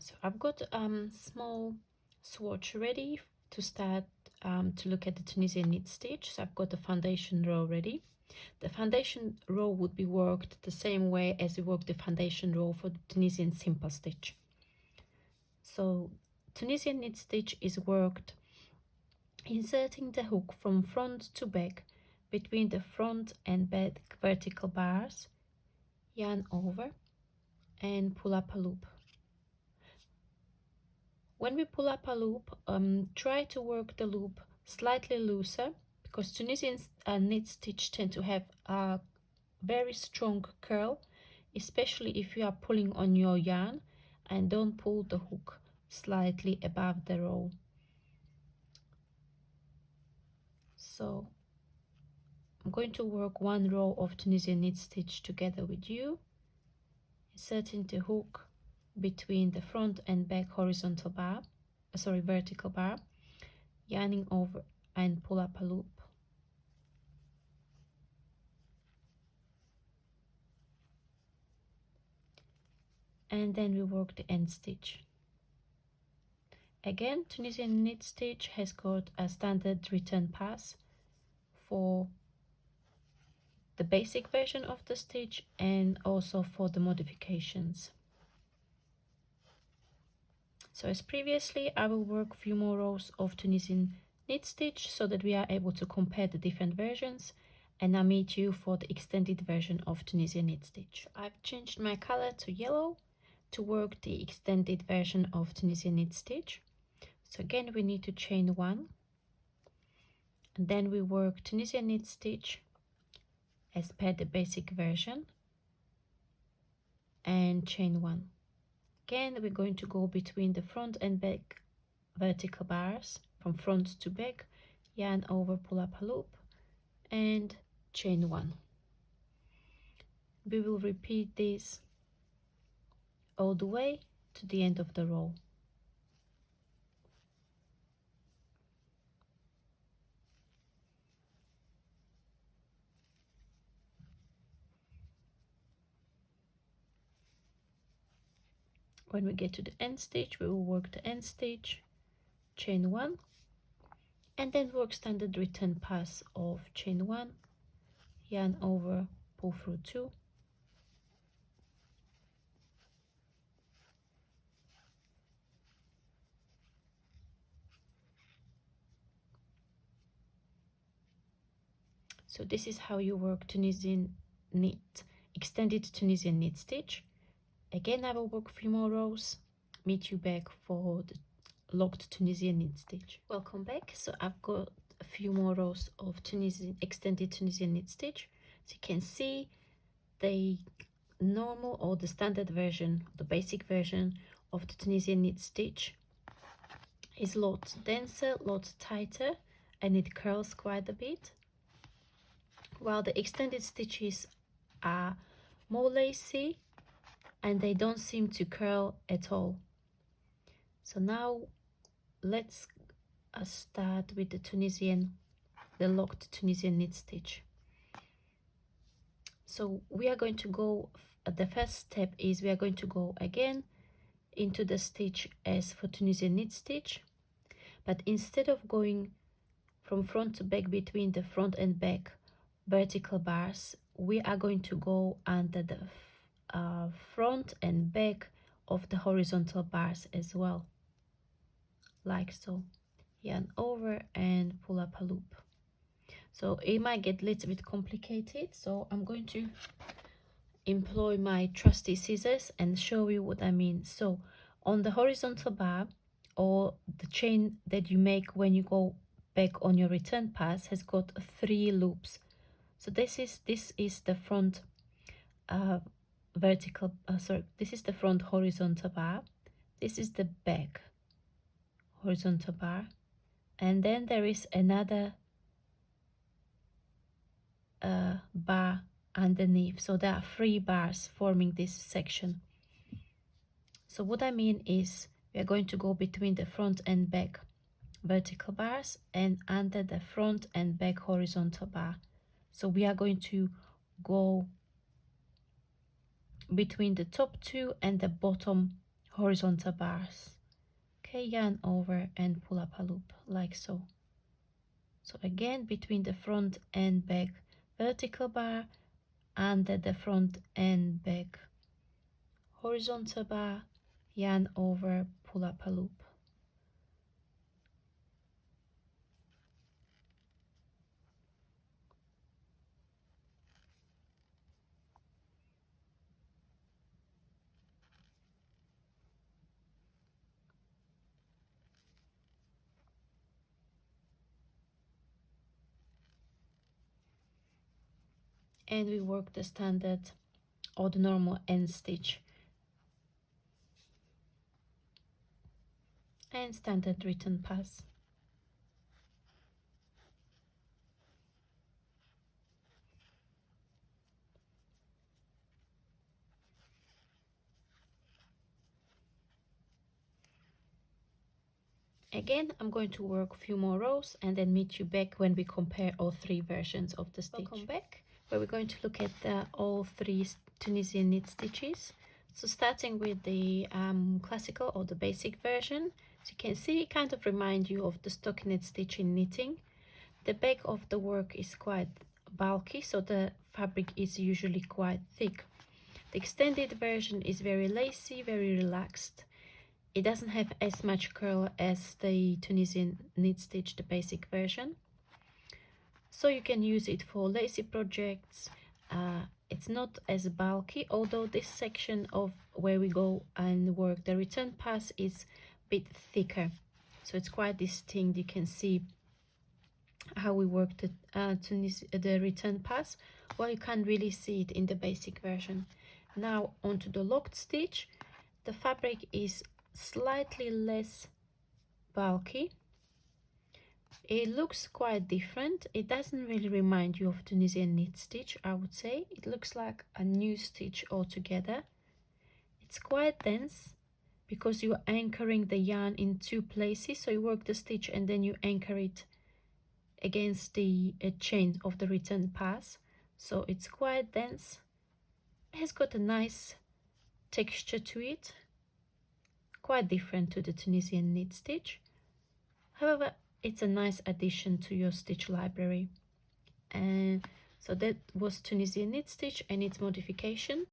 So I've got small swatch ready to start to look at the Tunisian knit stitch. So I've got the foundation row ready. The foundation row would be worked the same way as we work the foundation row for the Tunisian simple stitch. So Tunisian knit stitch is worked inserting the hook from front to back between the front and back vertical bars, yarn over and pull up a loop. When we pull up a loop, try to work the loop slightly looser, because Tunisian knit stitch tend to have a very strong curl, especially if you are pulling on your yarn, and don't pull the hook slightly above the row. So I'm going to work one row of Tunisian knit stitch together with you, inserting the hook between the front and back horizontal bar, vertical bar, yarning over and pull up a loop. And then we work the end stitch. Again, Tunisian knit stitch has got a standard return pass for the basic version of the stitch and also for the modifications. So as previously, I will work a few more rows of Tunisian knit stitch so that we are able to compare the different versions, and I'll meet you for the extended version of Tunisian knit stitch. I've changed my color to yellow to work the extended version of Tunisian knit stitch. So again, we need to chain one, and then we work Tunisian knit stitch as per the basic version and chain one. Again, we're going to go between the front and back vertical bars from front to back, yarn over, pull up a loop and chain one. We will repeat this all the way to the end of the row. When we get to the end stitch, we will work the end stitch, chain one, and then work standard return pass of chain one, yarn over, pull through two, so this is how you work Tunisian knit, extended Tunisian knit stitch. Again, I will work a few more rows, meet you back for the locked Tunisian knit stitch. Welcome back. So I've got a few more rows of extended Tunisian knit stitch. So you can see the normal or the standard version, the basic version of the Tunisian knit stitch is a lot denser, a lot tighter, and it curls quite a bit, while the extended stitches are more lacy and they don't seem to curl at all. So now let's start with the locked Tunisian knit stitch. So we are going to go, the first step is we are going to go again into the stitch as for Tunisian knit stitch, but instead of going from front to back between the front and back vertical bars, we are going to go under the front and back of the horizontal bars as well, like so. Yarn over and pull up a loop. So it might get a little bit complicated, so I'm going to employ my trusty scissors and show you what I mean. So on the horizontal bar, or the chain that you make when you go back on your return pass, has got 3 loops. So this is the front this is the front horizontal bar, this is the back horizontal bar, and then there is another bar underneath. So there are 3 bars forming this section. So what I mean is we are going to go between the front and back vertical bars and under the front and back horizontal bar. So we are going to go between the top 2 and the bottom horizontal bars. Okay, yarn over and pull up a loop like so. So again, between the front and back vertical bar, under the front and back horizontal bar, yarn over, pull up a loop. And we work the standard or the normal end stitch and standard return pass. Again, I'm going to work a few more rows and then meet you back when we compare all three versions of the stitch. Welcome back, where we're going to look at all three Tunisian knit stitches. So starting with the classical or the basic version, as you can see, it kind of reminds you of the stockinette stitch in knitting. The back of the work is quite bulky, so the fabric is usually quite thick. The extended version is very lacy, very relaxed. It doesn't have as much curl as the Tunisian knit stitch, the basic version. So you can use it for lacy projects. It's not as bulky, although this section of where we go and work the return pass is a bit thicker. So it's quite distinct. You can see how we work the return pass. Well, you can't really see it in the basic version. Now onto the locked stitch. The fabric is slightly less bulky. It looks quite different. It doesn't really remind you of Tunisian knit stitch, I would say. It looks like a new stitch altogether. It's quite dense because you're anchoring the yarn in two places. So you work the stitch and then you anchor it against the chain of the return pass. So it's quite dense. It has got a nice texture to it, quite different to the Tunisian knit stitch. However, it's a nice addition to your stitch library. And so that was Tunisian knit stitch and its modification.